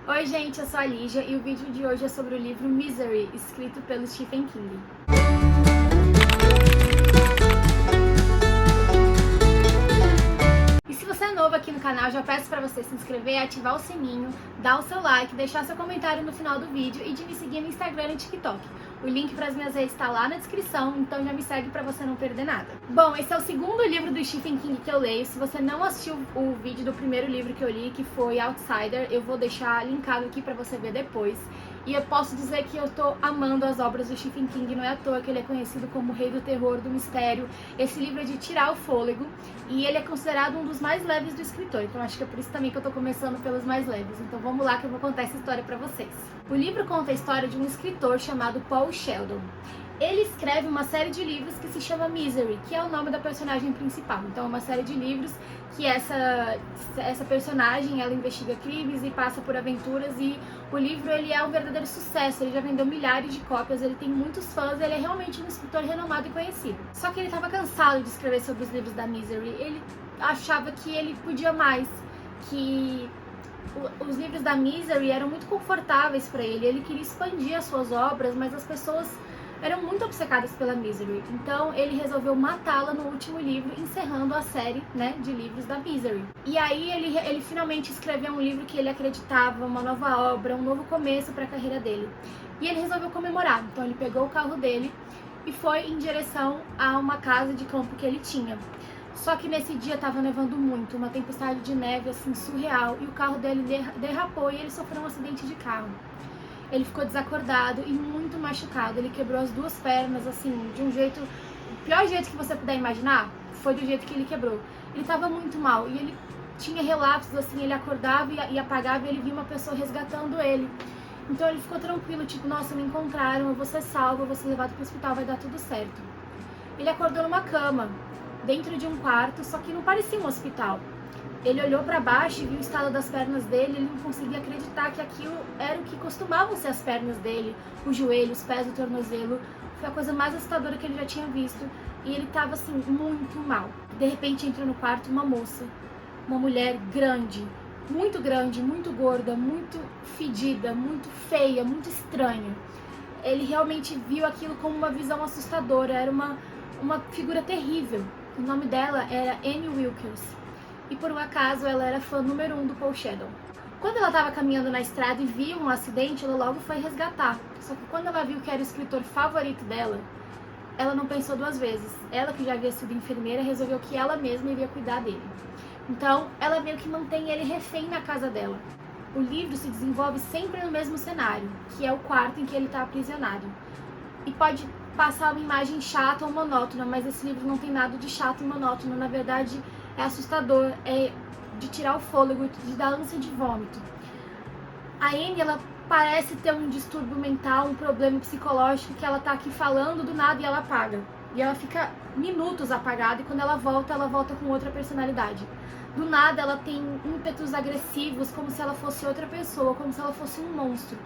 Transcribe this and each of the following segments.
Oi gente, eu sou a Lígia e o vídeo de hoje é sobre o livro Misery, escrito pelo Stephen King. E se você é novo aqui no canal, já peço pra você se inscrever, ativar o sininho, dar o seu like, deixar seu comentário no final do vídeo e de me seguir no Instagram e TikTok. O link para as minhas redes está lá na descrição, então já me segue para você não perder nada. Bom, esse é o segundo livro do Stephen King que eu leio. Se você não assistiu o vídeo do primeiro livro que eu li, que foi Outsider, eu vou deixar linkado aqui para você ver depois. E eu posso dizer que eu tô amando as obras do Stephen King, não é à toa que ele é conhecido como o rei do terror, do mistério. Esse livro é de tirar o fôlego e ele é considerado um dos mais leves do escritor, então acho que é por isso também que eu tô começando pelos mais leves. Então vamos lá que eu vou contar essa história pra vocês. O livro conta a história de um escritor chamado Paul Sheldon. Ele escreve uma série de livros que se chama Misery, que é o nome da personagem principal. Então é uma série de livros que essa personagem, ela investiga crimes e passa por aventuras, e o livro ele é um verdadeiro sucesso, ele já vendeu milhares de cópias, ele tem muitos fãs, ele é realmente um escritor renomado e conhecido. Só que ele estava cansado de escrever sobre os livros da Misery, ele achava que ele podia mais, que os livros da Misery eram muito confortáveis para ele, ele queria expandir as suas obras, mas as pessoas eram muito obcecadas pela Misery, então ele resolveu matá-la no último livro, encerrando a série, de livros da Misery. E aí ele finalmente escreveu um livro que ele acreditava, uma nova obra, um novo começo para a carreira dele. E ele resolveu comemorar, então ele pegou o carro dele e foi em direção a uma casa de campo que ele tinha. Só que nesse dia estava nevando muito, uma tempestade de neve assim surreal, e o carro dele derrapou e ele sofreu um acidente de carro. Ele ficou desacordado e muito machucado, ele quebrou as duas pernas, assim, de um jeito, o pior jeito que você puder imaginar, foi do jeito que ele quebrou. Ele estava muito mal e ele tinha relapsos, assim, ele acordava e apagava e ele via uma pessoa resgatando ele. Então ele ficou tranquilo, tipo, nossa, me encontraram, eu vou ser salvo, eu vou ser levado para o hospital, vai dar tudo certo. Ele acordou numa cama, dentro de um quarto, só que não parecia um hospital. Ele olhou para baixo e viu o estado das pernas dele, ele não conseguia acreditar que aquilo era o que costumavam ser as pernas dele, o joelho, os pés, o tornozelo. Foi a coisa mais assustadora que ele já tinha visto, e ele estava assim, muito mal. De repente entrou no quarto uma moça, uma mulher grande, muito gorda, muito fedida, muito feia, muito estranha. Ele realmente viu aquilo como uma visão assustadora, era uma figura terrível. O nome dela era Annie Wilkes. E por um acaso ela era fã número 1 do Paul Sheldon. Quando ela estava caminhando na estrada e viu um acidente, ela logo foi resgatar. Só que quando ela viu que era o escritor favorito dela, ela não pensou duas vezes. Ela, que já havia sido enfermeira, resolveu que ela mesma iria cuidar dele. Então ela meio que mantém ele refém na casa dela. O livro se desenvolve sempre no mesmo cenário, que é o quarto em que ele está aprisionado. E pode passar uma imagem chata ou monótona, mas esse livro não tem nada de chato e monótono. Na verdade, é assustador, é de tirar o fôlego, de dar ânsia de vômito. A Annie, ela parece ter um distúrbio mental, um problema psicológico, que ela tá aqui falando do nada e ela apaga. E ela fica minutos apagada, e quando ela volta com outra personalidade. Do nada ela tem ímpetos agressivos, como se ela fosse outra pessoa, como se ela fosse um monstro.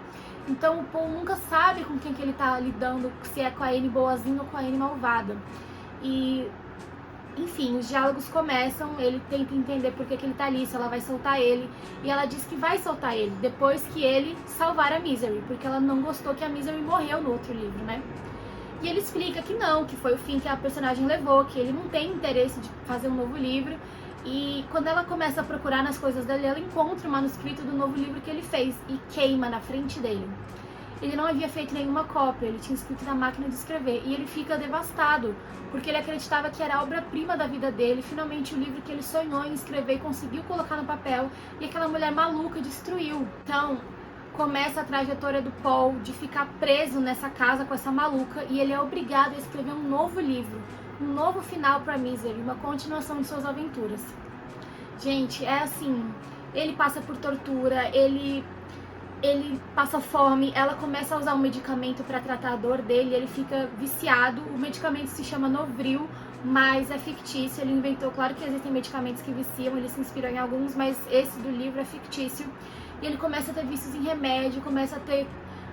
Então o Paul nunca sabe com quem que ele tá lidando, se é com a Annie boazinha ou com a Annie malvada. E enfim, os diálogos começam, ele tenta entender por que ele tá ali, se ela vai soltar ele, e ela diz que vai soltar ele, depois que ele salvar a Misery, porque ela não gostou que a Misery morreu no outro livro, E ele explica que não, que foi o fim que a personagem levou, que ele não tem interesse de fazer um novo livro, e quando ela começa a procurar nas coisas dele, ela encontra o manuscrito do novo livro que ele fez, e queima na frente dele. Ele não havia feito nenhuma cópia, ele tinha escrito na máquina de escrever, e ele fica devastado, porque ele acreditava que era a obra-prima da vida dele, finalmente o livro que ele sonhou em escrever e conseguiu colocar no papel, e aquela mulher maluca destruiu. Então, começa a trajetória do Paul de ficar preso nessa casa com essa maluca, e ele é obrigado a escrever um novo livro, um novo final para Misery, uma continuação de suas aventuras. Gente, é assim, ele passa por tortura, ele passa fome, ela começa a usar um medicamento para tratar a dor dele, ele fica viciado. O medicamento se chama Novril, mas é fictício, ele inventou, claro que existem medicamentos que viciam, ele se inspirou em alguns, mas esse do livro é fictício. E ele começa a ter vícios em remédio, começa a ter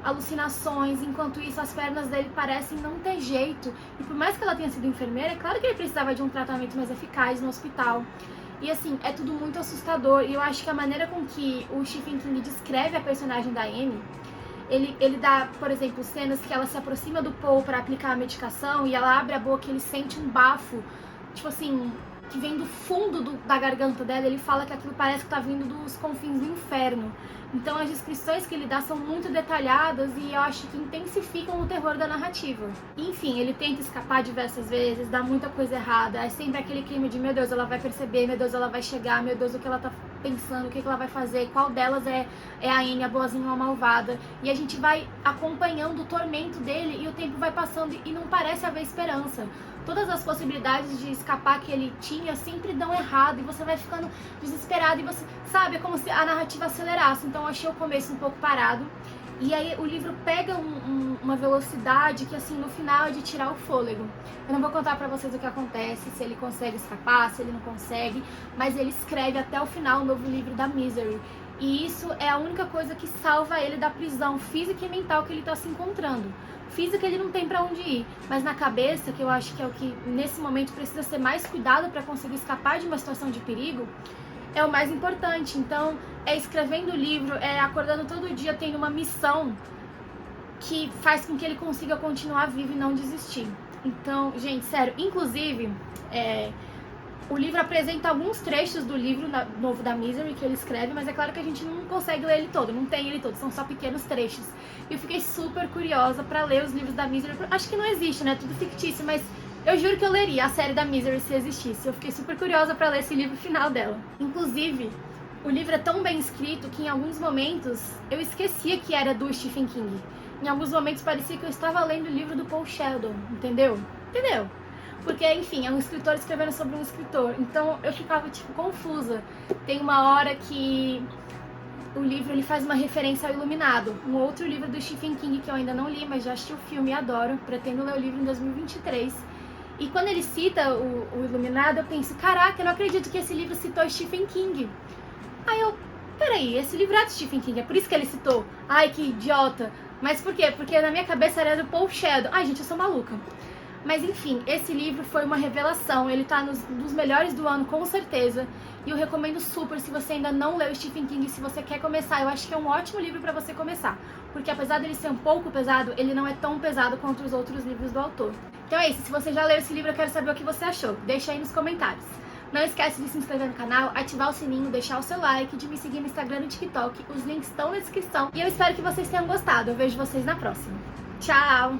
alucinações, enquanto isso as pernas dele parecem não ter jeito. E por mais que ela tenha sido enfermeira, é claro que ele precisava de um tratamento mais eficaz no hospital. E assim, é tudo muito assustador. E eu acho que a maneira com que o Stephen King descreve a personagem da Amy, ele dá, por exemplo, cenas que ela se aproxima do Paul pra aplicar a medicação e ela abre a boca e ele sente um bafo, tipo assim, que vem do fundo da garganta dela. Ele fala que aquilo parece que tá vindo dos confins do inferno. Então as descrições que ele dá são muito detalhadas e eu acho que intensificam o terror da narrativa. Enfim, ele tenta escapar diversas vezes, dá muita coisa errada, é sempre aquele clima de meu Deus, ela vai perceber, meu Deus, ela vai chegar, meu Deus, o que ela tá pensando, o que ela vai fazer, qual delas é a Amy, a boazinha ou a malvada. E a gente vai acompanhando o tormento dele e o tempo vai passando e não parece haver esperança. Todas as possibilidades de escapar que ele tinha sempre dão errado e você vai ficando desesperado e você, sabe, é como se a narrativa acelerasse. Então eu achei o começo um pouco parado e aí o livro pega uma velocidade que assim no final é de tirar o fôlego. Eu não vou contar pra vocês o que acontece, se ele consegue escapar, se ele não consegue, mas ele escreve até o final o novo livro da Misery. E isso é a única coisa que salva ele da prisão física e mental que ele tá se encontrando. Física ele não tem pra onde ir, mas na cabeça, que eu acho que é o que nesse momento precisa ser mais cuidado pra conseguir escapar de uma situação de perigo, é o mais importante. Então, é escrevendo o livro, é acordando todo dia tendo uma missão que faz com que ele consiga continuar vivo e não desistir. Então, gente, sério, inclusive, o livro apresenta alguns trechos do livro novo da Misery que ele escreve, mas é claro que a gente não consegue ler ele todo, não tem ele todo, são só pequenos trechos. E eu fiquei super curiosa pra ler os livros da Misery. Acho que não existe, né? Tudo fictício, mas eu juro que eu leria a série da Misery se existisse. Eu fiquei super curiosa pra ler esse livro final dela. Inclusive, o livro é tão bem escrito que em alguns momentos eu esquecia que era do Stephen King. Em alguns momentos parecia que eu estava lendo o livro do Paul Sheldon, entendeu? Porque, enfim, é um escritor escrevendo sobre um escritor. Então eu ficava, tipo, confusa. Tem uma hora que o livro ele faz uma referência ao Iluminado, um outro livro do Stephen King que eu ainda não li, mas já assisti o filme e adoro. Pretendo ler o livro em 2023. E quando ele cita o Iluminado, eu penso, caraca, eu não acredito que esse livro citou Stephen King. Aí eu, peraí, esse livro é do Stephen King, é por isso que ele citou. Ai, que idiota. Mas por quê? Porque na minha cabeça era do Paul Sheldon. Ai, gente, eu sou maluca. Mas enfim, esse livro foi uma revelação, ele tá nos melhores do ano com certeza, e eu recomendo super se você ainda não leu Stephen King, se você quer começar, eu acho que é um ótimo livro pra você começar, porque apesar dele ser um pouco pesado, ele não é tão pesado quanto os outros livros do autor. Então é isso, se você já leu esse livro eu quero saber o que você achou, deixa aí nos comentários. Não esquece de se inscrever no canal, ativar o sininho, deixar o seu like, de me seguir no Instagram e no TikTok, os links estão na descrição, e eu espero que vocês tenham gostado, eu vejo vocês na próxima. Tchau!